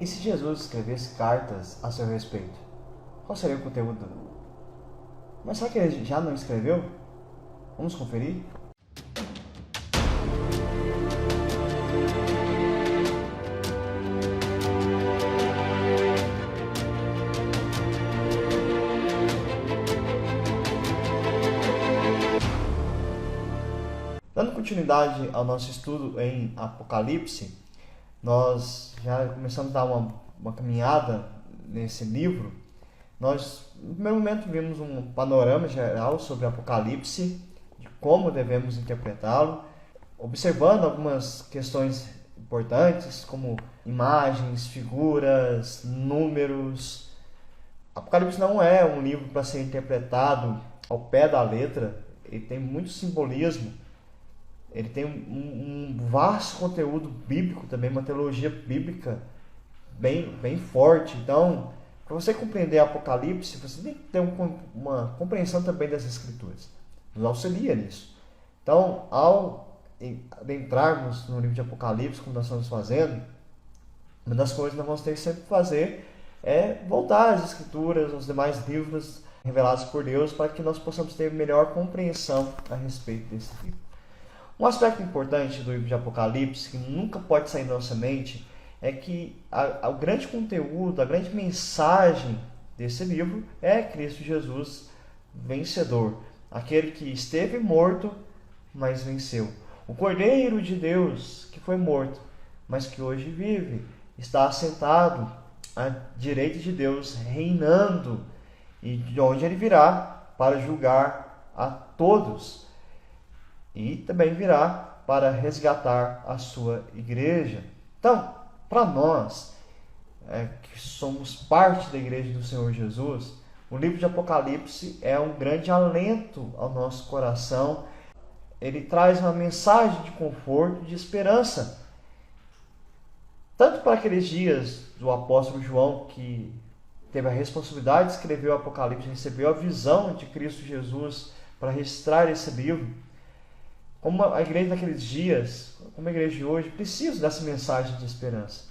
E se Jesus escrevesse cartas a seu respeito? Qual seria o conteúdo? Mas será que ele já não escreveu? Vamos conferir? Dando continuidade ao nosso estudo em Apocalipse, nós já começamos a dar uma caminhada nesse livro. Nós, no primeiro momento, vimos um panorama geral sobre Apocalipse, de como devemos interpretá-lo, observando algumas questões importantes, como imagens, figuras, números. Apocalipse não é um livro para ser interpretado ao pé da letra, ele tem muito simbolismo. Ele tem um vasto conteúdo bíblico também, uma teologia bíblica bem forte. Então, para você compreender Apocalipse, você tem que ter uma compreensão também das Escrituras. Nos auxilia nisso. Então, ao adentrarmos no livro de Apocalipse, como nós estamos fazendo, uma das coisas que nós vamos ter que sempre fazer é voltar às Escrituras, aos demais livros revelados por Deus, para que nós possamos ter melhor compreensão a respeito desse livro. Um aspecto importante do livro de Apocalipse, que nunca pode sair da nossa mente, é que o grande conteúdo, a grande mensagem desse livro é Cristo Jesus vencedor. Aquele que esteve morto, mas venceu. O Cordeiro de Deus, que foi morto, mas que hoje vive, está assentado à direita de Deus, reinando, e de onde ele virá para julgar a todos. E também virá para resgatar a sua igreja. Então, para nós, que somos parte da igreja do Senhor Jesus, o livro de Apocalipse é um grande alento ao nosso coração. Ele traz uma mensagem de conforto, de esperança. Tanto para aqueles dias do apóstolo João, que teve a responsabilidade de escrever o Apocalipse, recebeu a visão de Cristo Jesus para registrar esse livro, como a igreja daqueles dias, como a igreja de hoje, precisa dessa mensagem de esperança.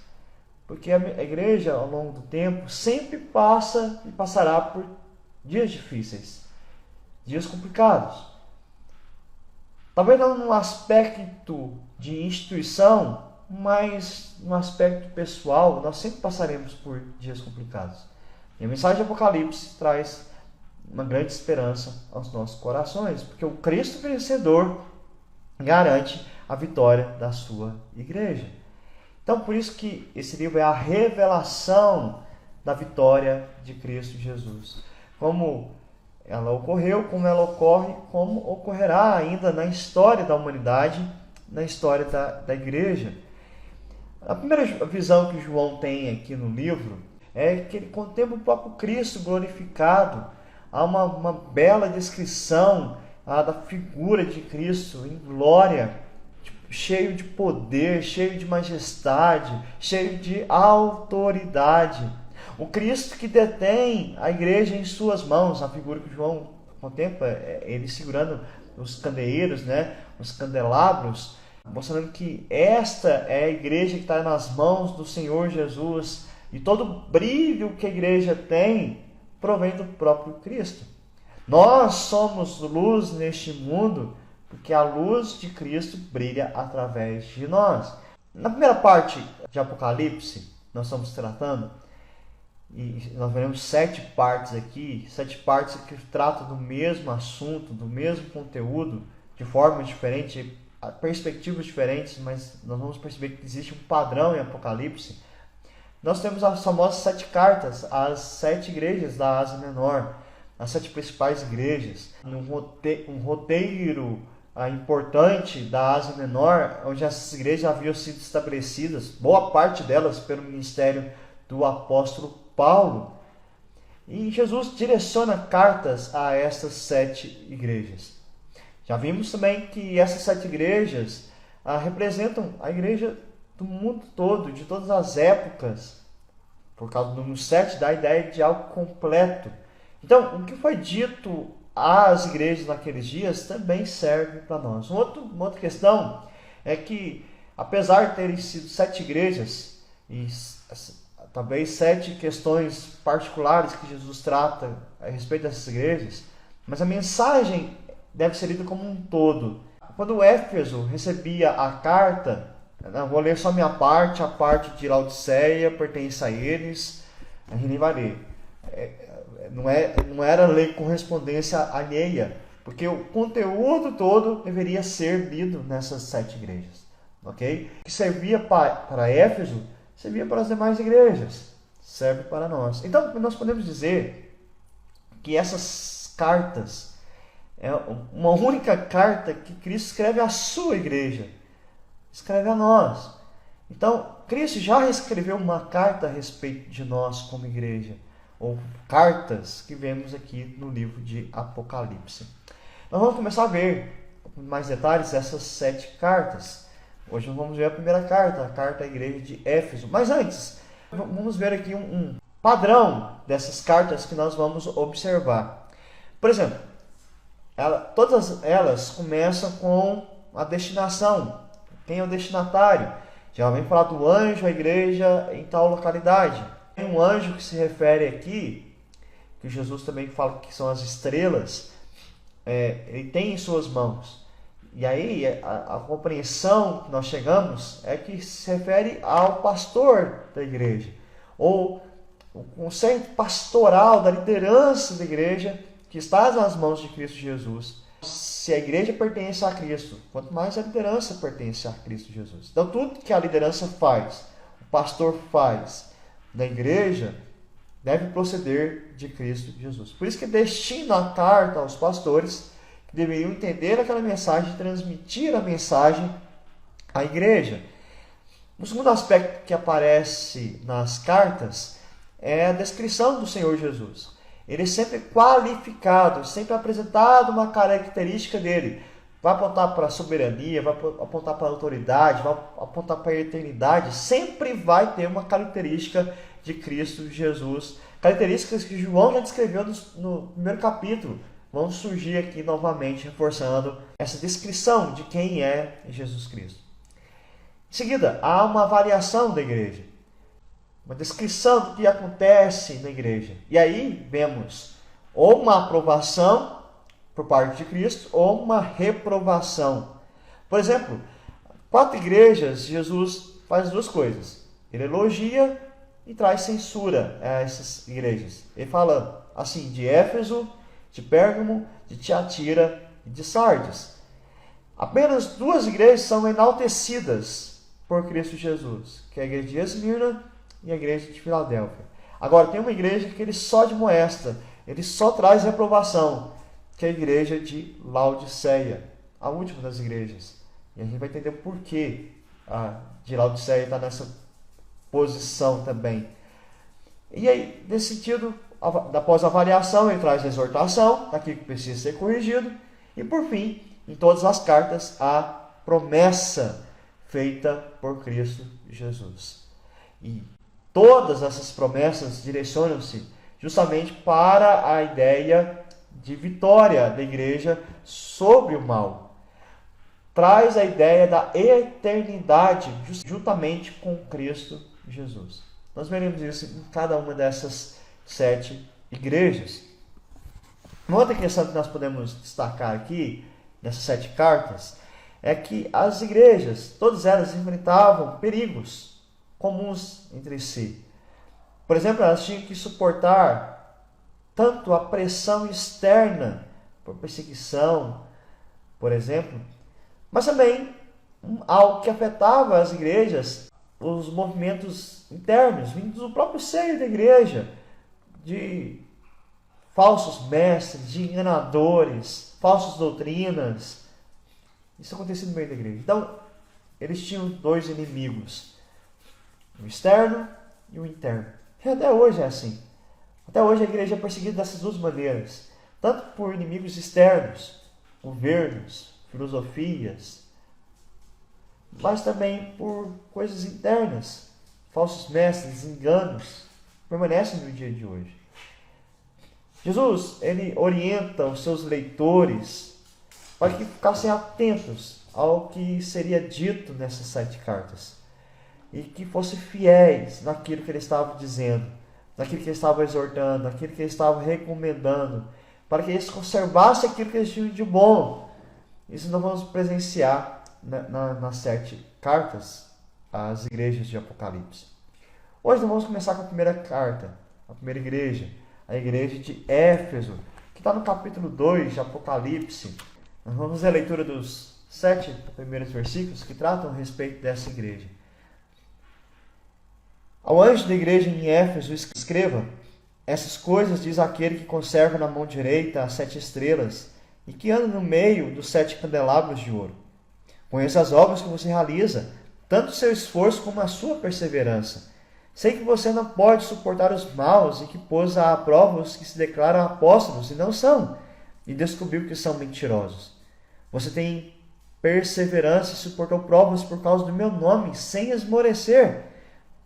Porque a igreja, ao longo do tempo, sempre passa e passará por dias difíceis, dias complicados. Talvez não no aspecto de instituição, mas no aspecto pessoal, nós sempre passaremos por dias complicados. E a mensagem de Apocalipse traz uma grande esperança aos nossos corações, porque o Cristo vencedor garante a vitória da sua igreja. Então, por isso que esse livro é a revelação da vitória de Cristo Jesus. Como ela ocorreu, como ela ocorre, como ocorrerá ainda na história da humanidade, na história da igreja. A primeira visão que João tem aqui no livro é que ele contempla o próprio Cristo glorificado. Há uma bela descrição da figura de Cristo em glória, cheio de poder, cheio de majestade, cheio de autoridade. O Cristo que detém a igreja em suas mãos, a figura que João contempla, ele segurando os candeeiros, os candelabros, mostrando que esta é a igreja que está nas mãos do Senhor Jesus, e todo o brilho que a igreja tem provém do próprio Cristo. Nós somos luz neste mundo porque a luz de Cristo brilha através de nós. Na primeira parte de Apocalipse, nós estamos tratando, e nós veremos 7 partes aqui, 7 partes que tratam do mesmo assunto, do mesmo conteúdo, de formas diferentes, perspectivas diferentes, mas nós vamos perceber que existe um padrão em Apocalipse. Nós temos as famosas 7 cartas às 7 igrejas da Ásia Menor, as 7 principais igrejas, um roteiro importante da Ásia Menor, onde essas igrejas haviam sido estabelecidas, boa parte delas pelo ministério do apóstolo Paulo. E Jesus direciona cartas a essas 7 igrejas. Já vimos também que essas 7 igrejas representam a igreja do mundo todo, de todas as épocas. Por causa do número 7, dá a ideia de algo completo. Então, o que foi dito às igrejas naqueles dias também serve para nós. Uma outra questão é que, apesar de terem sido 7 igrejas, e talvez 7 questões particulares que Jesus trata a respeito dessas igrejas, mas a mensagem deve ser lida como um todo. Quando Éfeso recebia a carta, eu vou ler só a parte de Laodiceia pertence a eles, a gente nem vai ler. Não era ler correspondência alheia, porque o conteúdo todo deveria ser lido nessas 7 igrejas. Ok? O que servia para Éfeso, servia para as demais igrejas, serve para nós. Então, nós podemos dizer que essas cartas é uma única carta que Cristo escreve à sua igreja, escreve a nós. Então, Cristo já escreveu uma carta a respeito de nós como igreja, ou cartas que vemos aqui no livro de Apocalipse. Nós vamos começar a ver com mais detalhes essas 7 cartas. Hoje nós vamos ver a primeira carta, a carta à igreja de Éfeso. Mas antes, vamos ver aqui um padrão dessas cartas que nós vamos observar. Por exemplo, todas elas começam com a destinação. Quem é o destinatário? Geralmente fala do anjo à igreja em tal localidade. Tem um anjo que se refere aqui, que Jesus também fala que são as estrelas, ele tem em suas mãos. E aí a compreensão que nós chegamos é que se refere ao pastor da igreja, ou o conceito pastoral da liderança da igreja que está nas mãos de Cristo Jesus. Se a igreja pertence a Cristo, quanto mais a liderança pertence a Cristo Jesus. Então tudo que a liderança faz, o pastor faz da igreja, deve proceder de Cristo Jesus. Por isso que destina a carta aos pastores que deveriam entender aquela mensagem e transmitir a mensagem à igreja. O segundo aspecto que aparece nas cartas é a descrição do Senhor Jesus. Ele é sempre qualificado, sempre apresentado uma característica dele. Vai apontar para a soberania, vai apontar para a autoridade, vai apontar para a eternidade. Sempre vai ter uma característica de Cristo Jesus. Características que João já descreveu no primeiro capítulo. Vão surgir aqui novamente, reforçando essa descrição de quem é Jesus Cristo. Em seguida, há uma avaliação da igreja. Uma descrição do que acontece na igreja. E aí vemos ou uma aprovação por parte de Cristo ou uma reprovação. Por exemplo, 4 igrejas, Jesus faz 2 coisas. Ele elogia e traz censura a essas igrejas. Ele fala assim de Éfeso, de Pérgamo, de Tiatira e de Sardes. Apenas 2 igrejas são enaltecidas por Cristo Jesus, que é a igreja de Esmirna e a igreja de Filadélfia. Agora, tem uma igreja que ele só admoesta, ele só traz reprovação, que é a igreja de Laodiceia, a última das igrejas. E a gente vai entender o porquê a de Laodiceia está nessa posição também. E aí, nesse sentido, após a avaliação, ele traz a exortação, daquilo que precisa ser corrigido, e por fim, em todas as cartas, a promessa feita por Cristo Jesus. E todas essas promessas direcionam-se justamente para a ideia de vitória da igreja sobre o mal. Traz a ideia da eternidade juntamente com Cristo Jesus. Nós veremos isso em cada uma dessas 7 igrejas. Uma outra questão que nós podemos destacar aqui, nessas 7 cartas, é que as igrejas, todas elas enfrentavam perigos comuns entre si. Por exemplo, elas tinham que suportar tanto a pressão externa por perseguição, por exemplo, mas também algo que afetava as igrejas, os movimentos internos, vindos do próprio seio da igreja, de falsos mestres, de enganadores, falsas doutrinas. Isso acontecia no meio da igreja. Então, eles tinham 2 inimigos, o externo e o interno. E até hoje é assim. Até hoje a igreja é perseguida dessas 2 maneiras, tanto por inimigos externos, governos, filosofias, mas também por coisas internas, falsos mestres, enganos, permanecem no dia de hoje. Jesus, ele orienta os seus leitores para que ficassem atentos ao que seria dito nessas 7 cartas. e que fossem fiéis naquilo que ele estava dizendo, naquilo que ele estava exortando, naquilo que ele estava recomendando, para que eles conservassem aquilo que eles tinham de bom. Isso nós vamos presenciar nas 7 cartas às igrejas de Apocalipse. Hoje nós vamos começar com a primeira carta, a primeira igreja, a igreja de Éfeso, que está no capítulo 2 de Apocalipse. Nós vamos fazer a leitura dos 7 primeiros versículos que tratam a respeito dessa igreja. Ao anjo da igreja em Éfeso escreva: essas coisas diz aquele que conserva na mão direita as 7 estrelas e que anda no meio dos 7 candelabros de ouro. Conheço as obras que você realiza, tanto o seu esforço como a sua perseverança. Sei que você não pode suportar os maus e que pôs à prova os que se declaram apóstolos e não são, e descobriu que são mentirosos. Você tem perseverança e suportou provas por causa do meu nome, sem esmorecer.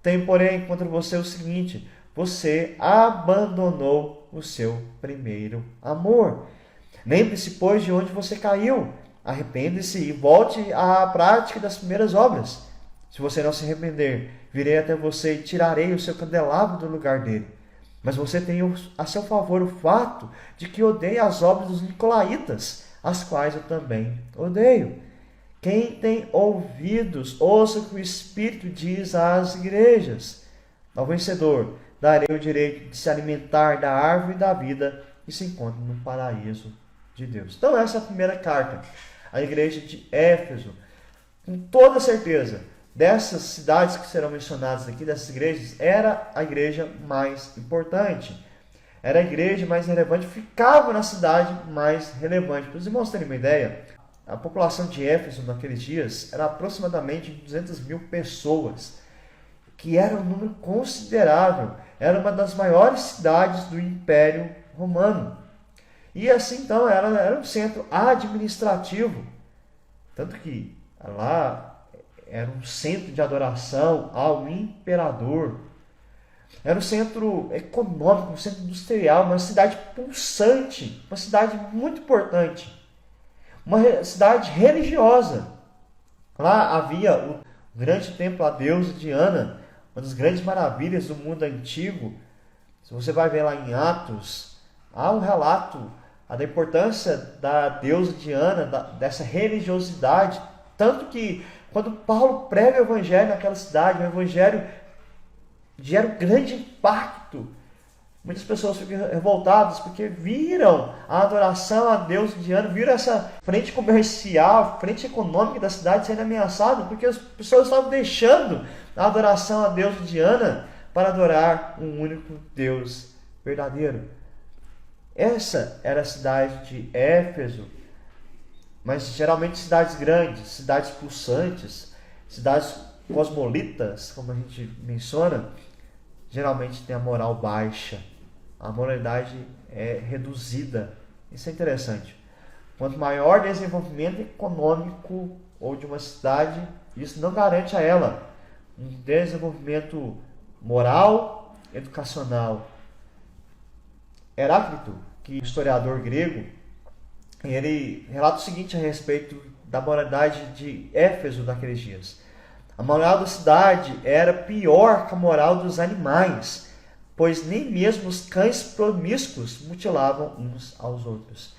Tenho, porém, contra você o seguinte: você abandonou o seu primeiro amor. Lembre-se, pois, de onde você caiu. Arrepende-se e volte à prática das primeiras obras. Se você não se arrepender, virei até você e tirarei o seu candelabro do lugar dele. Mas você tem a seu favor o fato de que odeia as obras dos nicolaítas, as quais eu também odeio. Quem tem ouvidos, ouça o que o Espírito diz às igrejas. Ao vencedor, darei o direito de se alimentar da árvore da vida e se encontra no paraíso de Deus. Então essa é a primeira carta, a igreja de Éfeso. Com toda certeza, dessas cidades que serão mencionadas aqui, dessas igrejas, era a igreja mais importante. Era a igreja mais relevante, ficava na cidade mais relevante. Para os irmãos terem uma ideia, a população de Éfeso naqueles dias era aproximadamente 200 mil pessoas, que era um número considerável. Era uma das maiores cidades do Império Romano. E assim, então, era um centro administrativo. Tanto que lá era um centro de adoração ao imperador. Era um centro econômico, um centro industrial, uma cidade pulsante, uma cidade muito importante. Uma cidade religiosa. Lá havia o grande templo à deusa Diana, uma das grandes maravilhas do mundo antigo. Se você vai ver lá em Atos, há um relato da importância da deusa Diana, dessa religiosidade. Tanto que quando Paulo prega o evangelho naquela cidade, o evangelho gera um grande impacto. Muitas pessoas ficam revoltadas porque viram a adoração a Deus Diana, viram essa frente comercial, frente econômica da cidade sendo ameaçada, porque as pessoas estavam deixando a adoração a Deus Diana para adorar um único Deus verdadeiro. Essa era a cidade de Éfeso, mas geralmente cidades grandes, cidades pulsantes, cidades cosmopolitas, como a gente menciona, geralmente tem a moral baixa. A moralidade é reduzida. Isso é interessante. Quanto maior desenvolvimento econômico ou de uma cidade, isso não garante a ela um desenvolvimento moral, educacional. Heráclito, que é um historiador grego, ele relata o seguinte a respeito da moralidade de Éfeso naqueles dias. A moral da cidade era pior que a moral dos animais, pois nem mesmo os cães promíscuos mutilavam uns aos outros.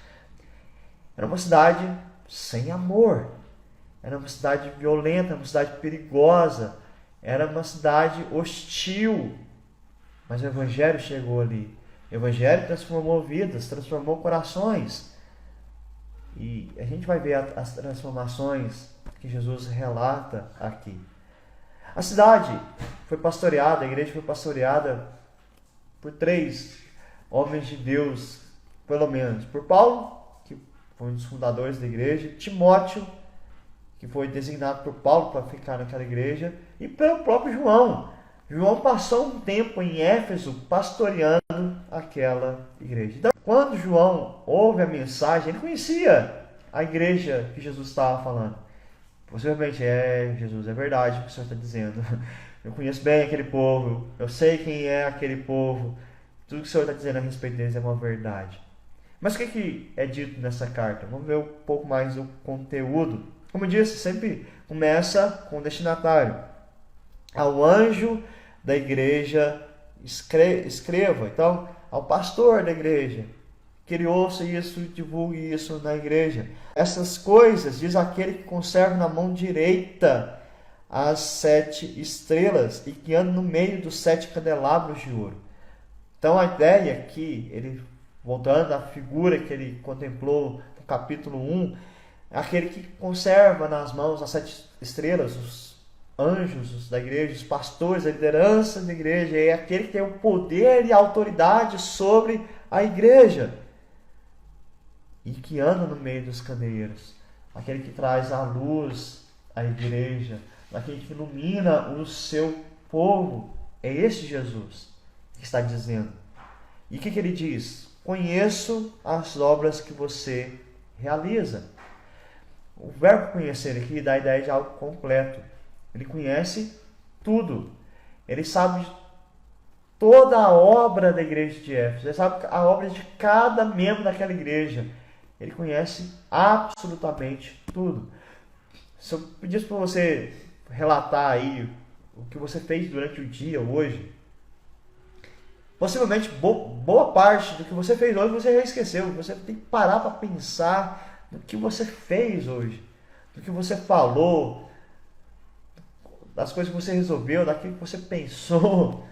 Era uma cidade sem amor, era uma cidade violenta, uma cidade perigosa, era uma cidade hostil. Mas o Evangelho chegou ali. O Evangelho transformou vidas, transformou corações. E a gente vai ver as transformações que Jesus relata aqui. A cidade foi pastoreada, a igreja foi pastoreada por 3 homens de Deus, pelo menos. Por Paulo, que foi um dos fundadores da igreja, Timóteo, que foi designado por Paulo para ficar naquela igreja, e pelo próprio João. João passou um tempo em Éfeso pastoreando aquela igreja. Então, quando João ouve a mensagem, ele conhecia a igreja que Jesus estava falando. Possivelmente, Jesus, é verdade o que o Senhor está dizendo. Eu conheço bem aquele povo, eu sei quem é aquele povo. Tudo que o Senhor está dizendo a respeito deles é uma verdade. Mas o que é dito nessa carta? Vamos ver um pouco mais do conteúdo. Como eu disse, sempre começa com o destinatário. ao anjo da igreja escreva. Então, ao pastor da igreja, que ele ouça isso e divulgue isso na igreja. Essas coisas diz aquele que conserva na mão direita as 7 estrelas e que anda no meio dos 7 candelabros de ouro. Então a ideia aqui, ele voltando à figura que ele contemplou no capítulo 1, é aquele que conserva nas mãos as 7 estrelas, os anjos da igreja, os pastores, a liderança da igreja, é aquele que tem o poder e a autoridade sobre a igreja e que anda no meio dos candeeiros, aquele que traz a luz à igreja, aquele que ilumina o seu povo. É esse Jesus que está dizendo. E o que ele diz? Conheço as obras que você realiza. O verbo conhecer aqui dá a ideia de algo completo. Ele conhece tudo. Ele sabe toda a obra da igreja de Éfeso. Ele sabe a obra de cada membro daquela igreja. Ele conhece absolutamente tudo. Se eu pedisse para você relatar aí o que você fez durante o dia hoje, possivelmente boa parte do que você fez hoje você já esqueceu. Você tem que parar para pensar no que você fez hoje, do que você falou, das coisas que você resolveu, daquilo que você pensou.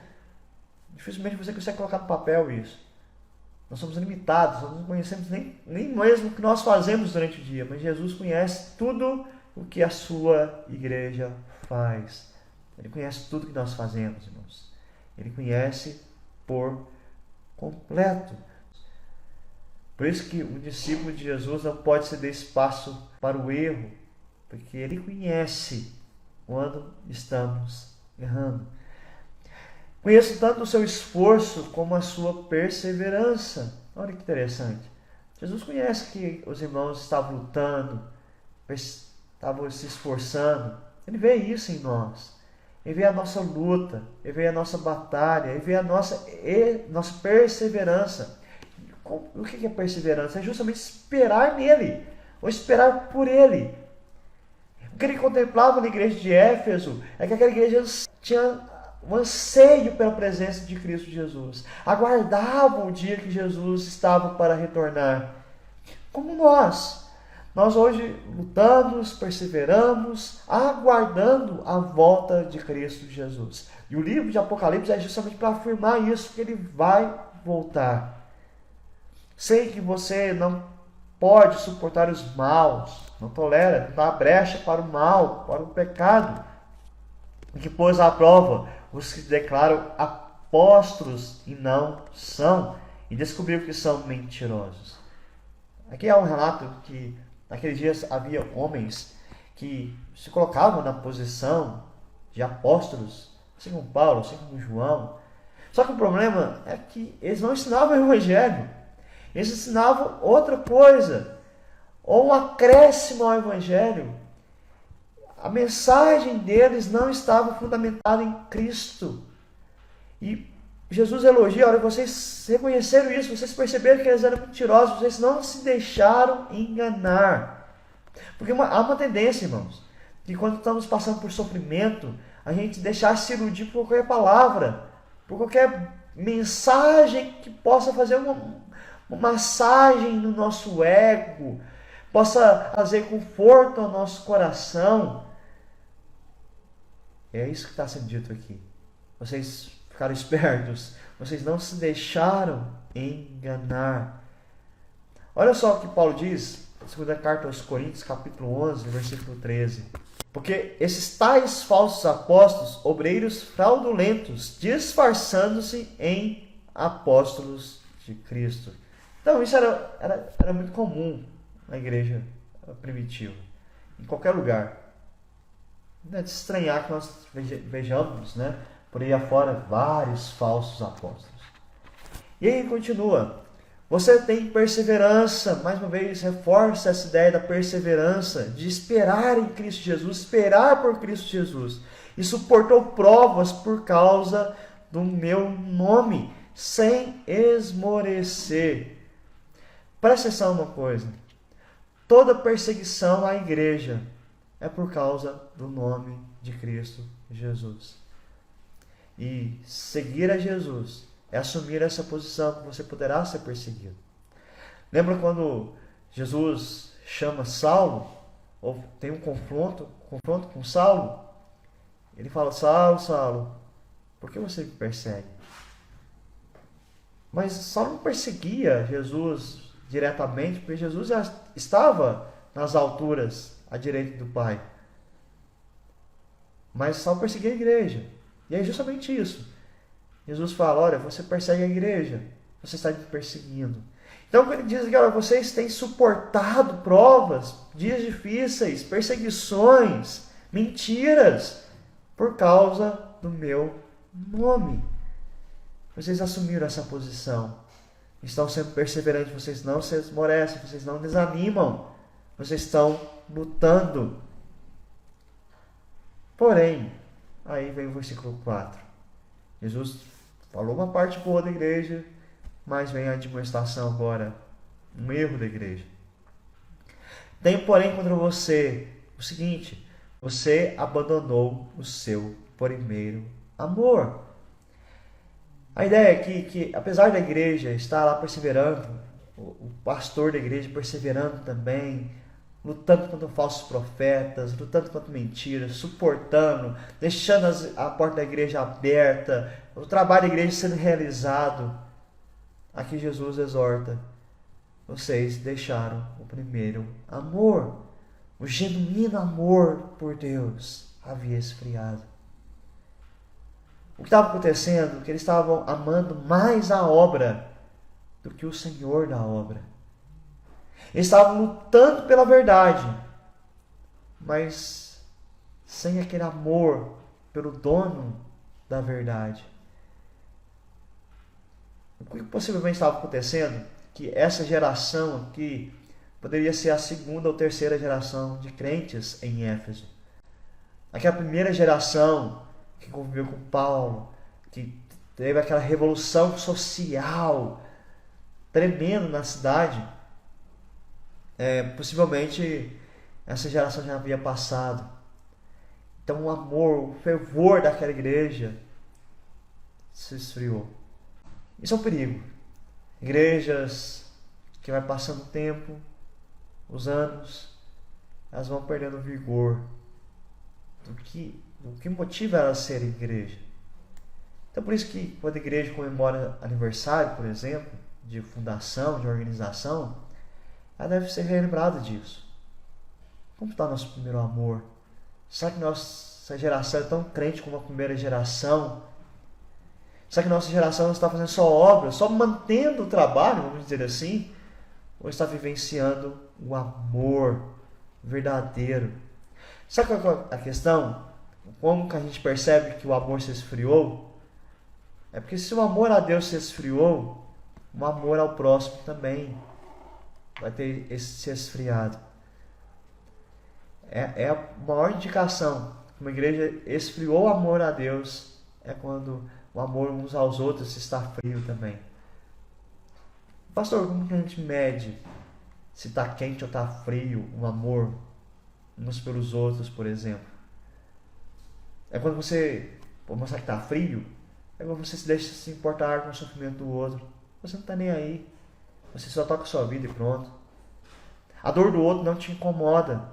Dificilmente você consegue colocar no papel isso. Nós somos limitados, nós não conhecemos nem mesmo o que nós fazemos durante o dia, mas Jesus conhece tudo o que a sua igreja faz. Ele conhece tudo o que nós fazemos, irmãos. Ele conhece por completo. Por isso que o discípulo de Jesus não pode ceder espaço para o erro, porque ele conhece quando estamos errando. Conheço tanto o seu esforço como a sua perseverança. Olha que interessante. Jesus conhece que os irmãos estavam lutando, estavam se esforçando. Ele vê isso em nós. Ele vê a nossa luta, ele vê a nossa batalha, ele vê a nossa perseverança. O que é perseverança? É justamente esperar nele, ou esperar por ele. O que ele contemplava na igreja de Éfeso é que aquela igreja tinha um anseio pela presença de Cristo Jesus. Aguardavam o dia que Jesus estava para retornar. Como nós. Nós hoje lutamos, perseveramos, aguardando a volta de Cristo Jesus. E o livro de Apocalipse é justamente para afirmar isso, que ele vai voltar. Sei que você não pode suportar os maus, não tolera, não dá brecha para o mal, para o pecado, que pôs à prova os que declaram apóstolos e não são, e descobriu que são mentirosos. Aqui é um relato que naqueles dias havia homens que se colocavam na posição de apóstolos, assim como Paulo, assim como João. Só que o problema é que eles não ensinavam o evangelho. Eles ensinavam outra coisa, ou um acréscimo ao evangelho. A mensagem deles não estava fundamentada em Cristo. E Jesus elogia, olha, vocês reconheceram isso, vocês perceberam que eles eram mentirosos, vocês não se deixaram enganar. Porque há uma tendência, irmãos, que quando estamos passando por sofrimento, a gente deixar se iludir por qualquer palavra, por qualquer mensagem que possa fazer uma massagem no nosso ego, possa trazer conforto ao nosso coração. É isso que está sendo dito aqui. Vocês ficaram espertos. Vocês não se deixaram enganar. Olha só o que Paulo diz, na segunda carta aos Coríntios, capítulo 11, versículo 13. Porque esses tais falsos apóstolos, obreiros fraudulentos, disfarçando-se em apóstolos de Cristo. Então isso era muito comum na igreja primitiva. Em qualquer lugar. Não é de estranhar que nós vejamos, né, por aí afora vários falsos apóstolos. E aí continua. Você tem perseverança, mais uma vez reforça essa ideia da perseverança, de esperar em Cristo Jesus, esperar por Cristo Jesus. E suportou provas por causa do meu nome, sem esmorecer. Presta atenção uma coisa. Toda perseguição à igreja é por causa do nome de Cristo Jesus. E seguir a Jesus é assumir essa posição que você poderá ser perseguido. Lembra quando Jesus chama Saulo, ou tem um confronto com Saulo? Ele fala: Saulo, Saulo, por que você me persegue? Mas Saulo não perseguia Jesus diretamente, porque Jesus já estava nas alturas à direita do Pai. Mas Saulo perseguia a igreja. E é justamente isso. Jesus fala: olha, você persegue a igreja, você está me perseguindo. Então, quando ele diz que olha, vocês têm suportado provas, dias difíceis, perseguições, mentiras, por causa do meu nome. Vocês assumiram essa posição. Estão sendo perseverantes, vocês não se esmorecem, vocês não desanimam. Vocês estão lutando. Porém, aí vem o versículo 4. Jesus falou uma parte boa da igreja, mas vem a admoestação agora, um erro da igreja. Tenho, porém, contra você o seguinte: você abandonou o seu primeiro amor. A ideia aqui é que, apesar da igreja estar lá perseverando, o pastor da igreja perseverando também, lutando contra falsos profetas, lutando contra mentiras, suportando, deixando a porta da igreja aberta, o trabalho da igreja sendo realizado, aqui Jesus exorta: vocês deixaram o primeiro amor. O genuíno amor por Deus havia esfriado. O que estava acontecendo é que eles estavam amando mais a obra do que o Senhor da obra. Eles estavam lutando pela verdade, mas sem aquele amor pelo dono da verdade. O que possivelmente estava acontecendo? Que essa geração aqui poderia ser a segunda ou terceira geração de crentes em Éfeso. Aquela primeira geração que conviveu com Paulo, que teve aquela revolução social tremenda na cidade, possivelmente essa geração já havia passado. Então o amor, o fervor daquela igreja se esfriou. Isso é um perigo. Igrejas que vai passando o tempo, os anos, elas vão perdendo o vigor do que motiva elas a serem igreja. Então por isso que quando a igreja comemora aniversário, por exemplo, de fundação, de organização, ela deve ser relembrada disso. Como está nosso primeiro amor? Será que nossa geração é tão crente como a primeira geração? Será que nossa geração não está fazendo só obras, só mantendo o trabalho, vamos dizer assim? Ou está vivenciando o amor verdadeiro? Sabe qual é a questão? Como que a gente percebe que o amor se esfriou? É porque se o amor a Deus se esfriou, o amor ao próximo também vai ter se esfriado. É a maior indicação que uma igreja esfriou o amor a Deus é quando o amor uns aos outros está frio também. Pastor, como que a gente mede se está quente ou está frio o amor uns pelos outros, por exemplo? É quando você, por mostrar que está frio, é quando você se deixa se importar com o sofrimento do outro. Você não está nem aí. Você só toca a sua vida e pronto. A dor do outro não te incomoda.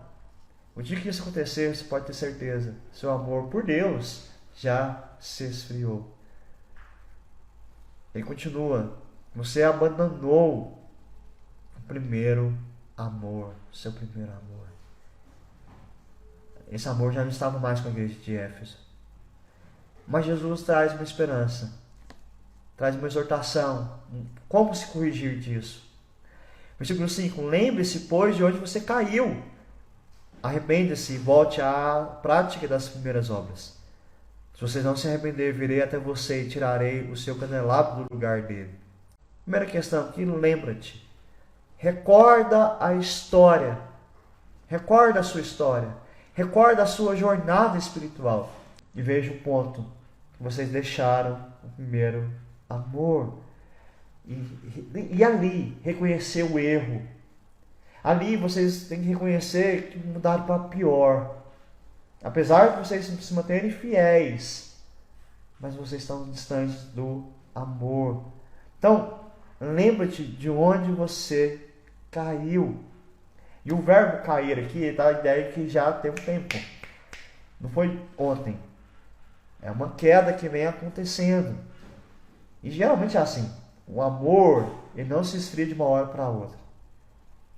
O dia que isso acontecer, você pode ter certeza, seu amor por Deus já se esfriou. Ele continua: você abandonou o primeiro amor, o seu primeiro amor. Esse amor já não estava mais com a igreja de Éfeso. Mas Jesus traz uma esperança, traz uma exortação. Como se corrigir disso? Versículo 5: lembre-se, pois, de onde você caiu. Arrependa-se e volte à prática das primeiras obras. Se você não se arrepender, virei até você e tirarei o seu candelabro do lugar dele. Primeira questão aqui: lembra-te. Recorda a história. Recorda a sua história. Recorda a sua jornada espiritual. E veja o ponto: que vocês deixaram o primeiro amor. E ali reconhecer o erro. Ali vocês têm que reconhecer que mudaram para pior. Apesar de vocês se manterem fiéis, mas vocês estão distantes do amor. Então, lembra-te de onde você caiu. E o verbo cair aqui dá a ideia que já tem um tempo. Não foi ontem. É uma queda que vem acontecendo. E geralmente é assim. O amor, ele não se esfria de uma hora para outra.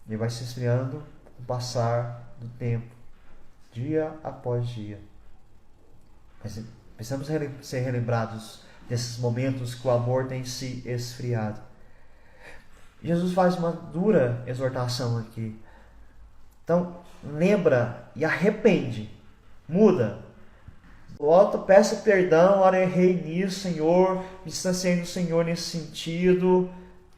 Ele vai se esfriando com o passar do tempo, dia após dia. Mas precisamos ser relembrados desses momentos que o amor tem se esfriado. Jesus faz uma dura exortação aqui. Então, lembra e arrepende. Muda. Volta, peça perdão. Ora, errei nisso, Senhor. Me distanciei do Senhor nesse sentido.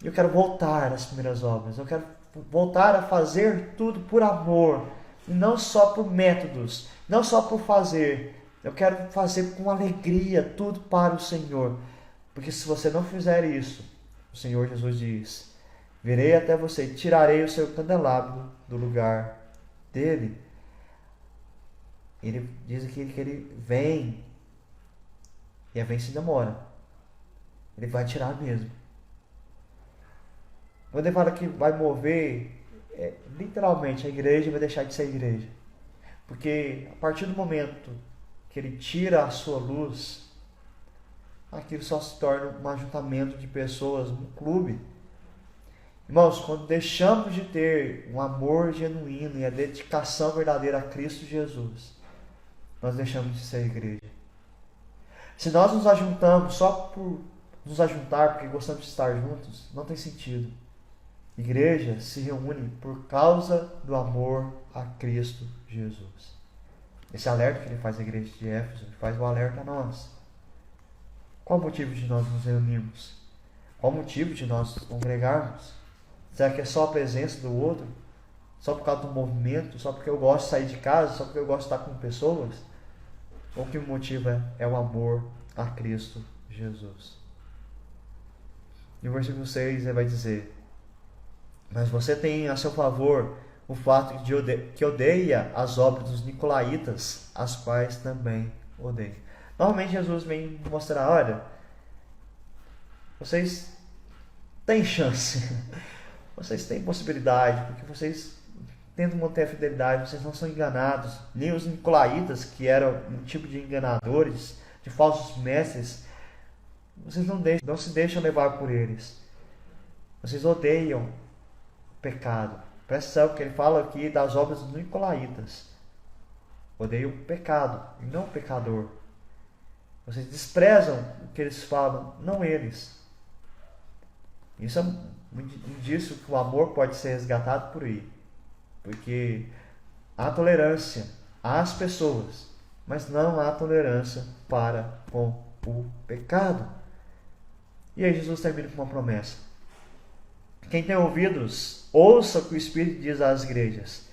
Eu quero voltar às primeiras obras. Eu quero voltar a fazer tudo por amor. E não só por métodos. Não só por fazer. Eu quero fazer com alegria tudo para o Senhor. Porque se você não fizer isso, o Senhor Jesus diz: virei até você, tirarei o seu candelabro do lugar dele. Ele diz aqui que ele vem. E a vem se demora. Ele vai tirar mesmo. Quando ele fala que vai mover, literalmente a igreja vai deixar de ser igreja. Porque a partir do momento que ele tira a sua luz, aquilo só se torna um ajuntamento de pessoas, um clube. Irmãos, quando deixamos de ter um amor genuíno e a dedicação verdadeira a Cristo Jesus, nós deixamos de ser igreja. Se nós nos ajuntamos só por nos ajuntar, porque gostamos de estar juntos, não tem sentido. Igreja se reúne por causa do amor a Cristo Jesus. Esse alerta que ele faz à igreja de Éfeso, ele faz o alerta a nós. Qual o motivo de nós nos reunirmos? Qual o motivo de nós congregarmos? Será que é só a presença do outro? Só por causa do movimento? Só porque eu gosto de sair de casa? Só porque eu gosto de estar com pessoas? Ou que o motivo é o amor a Cristo Jesus? E o versículo 6 ele vai dizer: mas você tem a seu favor o fato de que odeia as obras dos nicolaítas, as quais também odeia. Normalmente Jesus vem mostrar: olha, vocês têm chance, vocês têm possibilidade, porque vocês tentam manter a fidelidade, vocês não são enganados. Nem os nicolaítas, que eram um tipo de enganadores, de falsos mestres, vocês não se deixam levar por eles. Vocês odeiam pecado. Presta atenção que ele fala aqui das obras dos nicolaítas. Odeio o pecado e não o pecador. Vocês desprezam o que eles falam, não eles. Isso é um indício que o amor pode ser resgatado por aí. Porque há tolerância às pessoas, mas não há tolerância para com o pecado. E aí Jesus termina com uma promessa: quem tem ouvidos, ouça o que o Espírito diz às igrejas.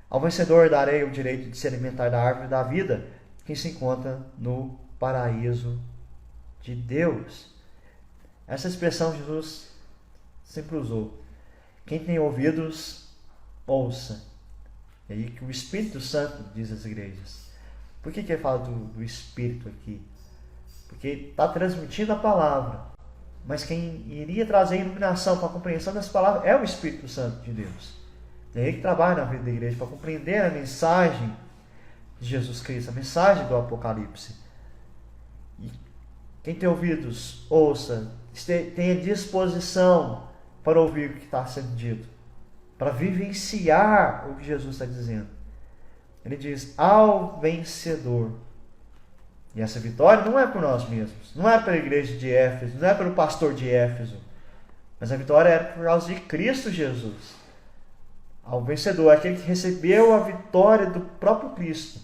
Ao vencedor darei o direito de se alimentar da árvore da vida, que se encontra no paraíso de Deus. Essa expressão Jesus sempre usou. Quem tem ouvidos, ouça. É aí que o Espírito Santo diz às igrejas. Por que ele fala do Espírito aqui? Porque está transmitindo a palavra. Mas quem iria trazer iluminação para a compreensão dessa palavra é o Espírito Santo de Deus. É ele que trabalha na vida da igreja para compreender a mensagem de Jesus Cristo, a mensagem do Apocalipse. E quem tem ouvidos, ouça, tenha disposição para ouvir o que está sendo dito, para vivenciar o que Jesus está dizendo. Ele diz: ao vencedor. E essa vitória não é por nós mesmos, não é pela igreja de Éfeso, não é pelo pastor de Éfeso, mas a vitória é por causa de Cristo Jesus. Ao vencedor, aquele que recebeu a vitória do próprio Cristo.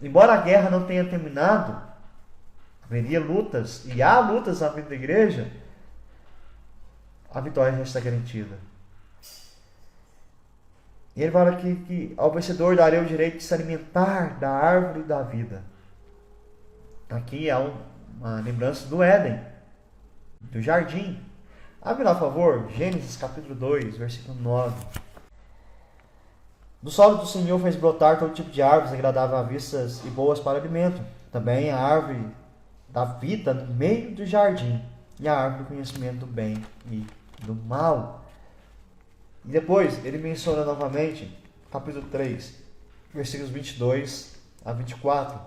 Embora a guerra não tenha terminado, haveria lutas, e há lutas na vida da igreja, a vitória já está garantida. E ele fala aqui que ao vencedor darei o direito de se alimentar da árvore da vida. Aqui há uma lembrança do Éden, do jardim. Abre lá, por favor, Gênesis capítulo 2, versículo 9. Do solo do Senhor fez brotar todo tipo de árvores agradáveis à vista e boas para alimento. Também a árvore da vida no meio do jardim e a árvore do conhecimento do bem e do mal. E depois ele menciona novamente, capítulo 3, versículos 22 a 24.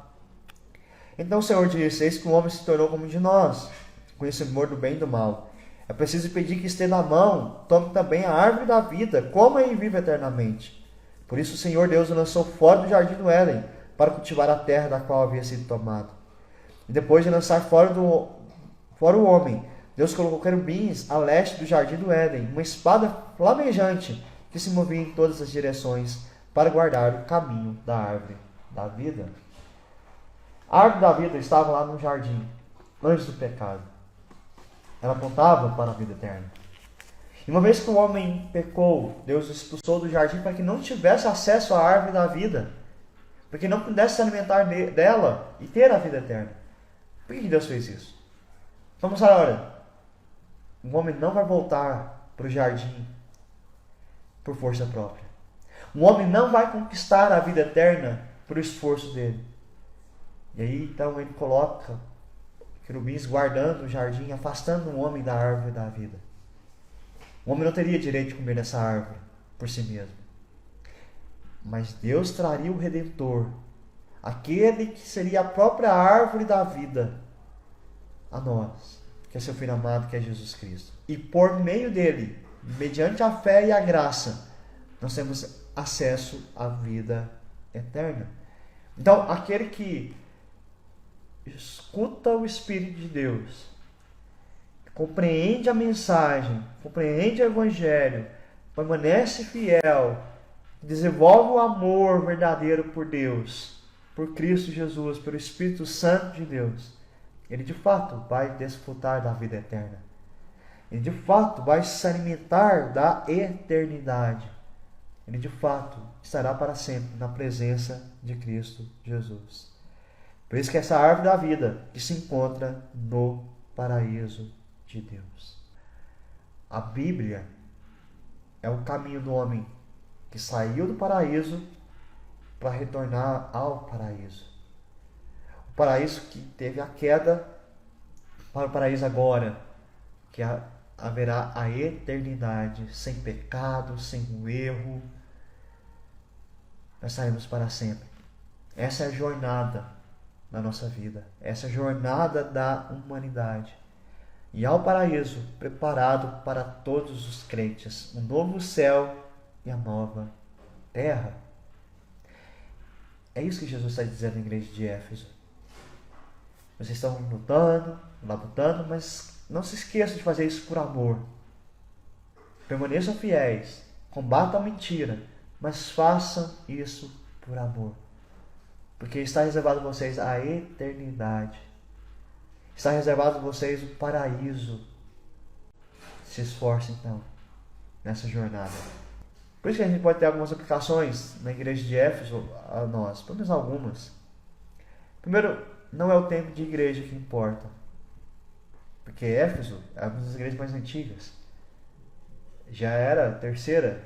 Então o Senhor disse: eis que o homem se tornou como um de nós, conhecedor do bem e do mal. É preciso pedir que estenda a mão, tome também a árvore da vida, coma e viva eternamente. Por isso o Senhor Deus o lançou fora do jardim do Éden, para cultivar a terra da qual havia sido tomado. E depois de lançar fora o homem, Deus colocou querubins a leste do jardim do Éden, uma espada flamejante que se movia em todas as direções para guardar o caminho da árvore da vida. A árvore da vida estava lá no jardim, antes do pecado. Ela apontava para a vida eterna. E uma vez que o homem pecou, Deus o expulsou do jardim para que não tivesse acesso à árvore da vida, para que não pudesse se alimentar dela e ter a vida eterna. Por que Deus fez isso? Vamos lá, olha. O homem não vai voltar para o jardim por força própria. O homem não vai conquistar a vida eterna por esforço dele. E aí, então, ele coloca querubins guardando o jardim, afastando o homem da árvore da vida. O homem não teria direito de comer dessa árvore por si mesmo. Mas Deus traria o Redentor, aquele que seria a própria árvore da vida, a nós, que é seu Filho amado, que é Jesus Cristo. E por meio dele, mediante a fé e a graça, nós temos acesso à vida eterna. Então, aquele que escuta o Espírito de Deus, compreende a mensagem, compreende o Evangelho, permanece fiel, desenvolve o amor verdadeiro por Deus, por Cristo Jesus, pelo Espírito Santo de Deus, ele de fato vai desfrutar da vida eterna. Ele de fato vai se alimentar da eternidade. Ele de fato estará para sempre na presença de Cristo Jesus. Por isso que essa árvore da vida que se encontra no paraíso de Deus. A Bíblia é o caminho do homem que saiu do paraíso para retornar ao paraíso. O paraíso que teve a queda para o paraíso agora, que haverá a eternidade, sem pecado, sem erro. Nós saímos para sempre. Essa é a jornada da nossa vida. Essa é a jornada da humanidade. E ao paraíso preparado para todos os crentes, um novo céu e a nova terra. É isso que Jesus está dizendo na igreja de Éfeso. Vocês estão lutando, labutando, mas não se esqueçam de fazer isso por amor. Permaneçam fiéis, combatam a mentira, mas façam isso por amor. Porque está reservado a vocês a eternidade. Está reservado a vocês o paraíso. Se esforcem então nessa jornada. Por isso que a gente pode ter algumas aplicações na igreja de Éfeso a nós, pelo menos algumas. Primeiro, não é o tempo de igreja que importa. Porque Éfeso é uma das igrejas mais antigas. Já era a terceira,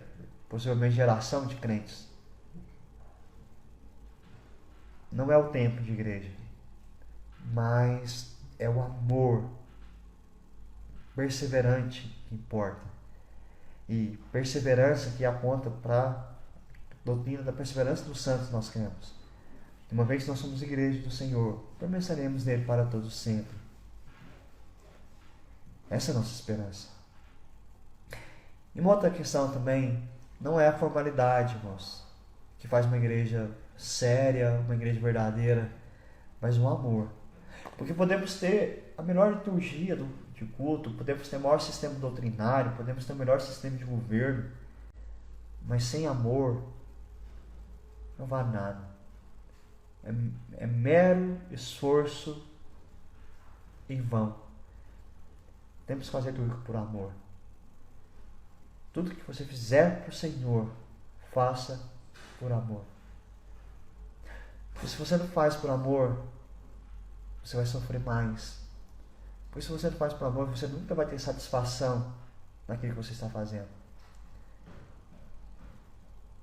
possivelmente, geração de crentes. Não é o tempo de igreja, mas é o amor perseverante que importa. E perseverança que aponta para a doutrina da perseverança dos santos nós cremos. Uma vez que nós somos igreja do Senhor, permaneceremos nele para todos sempre. Essa é a nossa esperança. E uma outra questão também, não é a formalidade, irmãos, que faz uma igreja séria, uma igreja verdadeira, mas um amor. Porque podemos ter a melhor liturgia de culto, podemos ter o maior sistema doutrinário, podemos ter o melhor sistema de governo, mas sem amor não vale nada. É mero esforço em vão. Temos que fazer tudo por amor. Tudo que você fizer para o Senhor, faça por amor. Porque se você não faz por amor, você vai sofrer mais. Porque se você não faz por amor, você nunca vai ter satisfação naquilo que você está fazendo.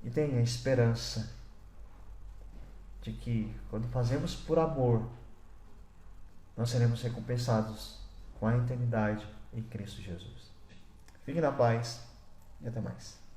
E tenha esperança de que quando fazemos por amor, nós seremos recompensados com a eternidade em Cristo Jesus. Fique na paz e até mais.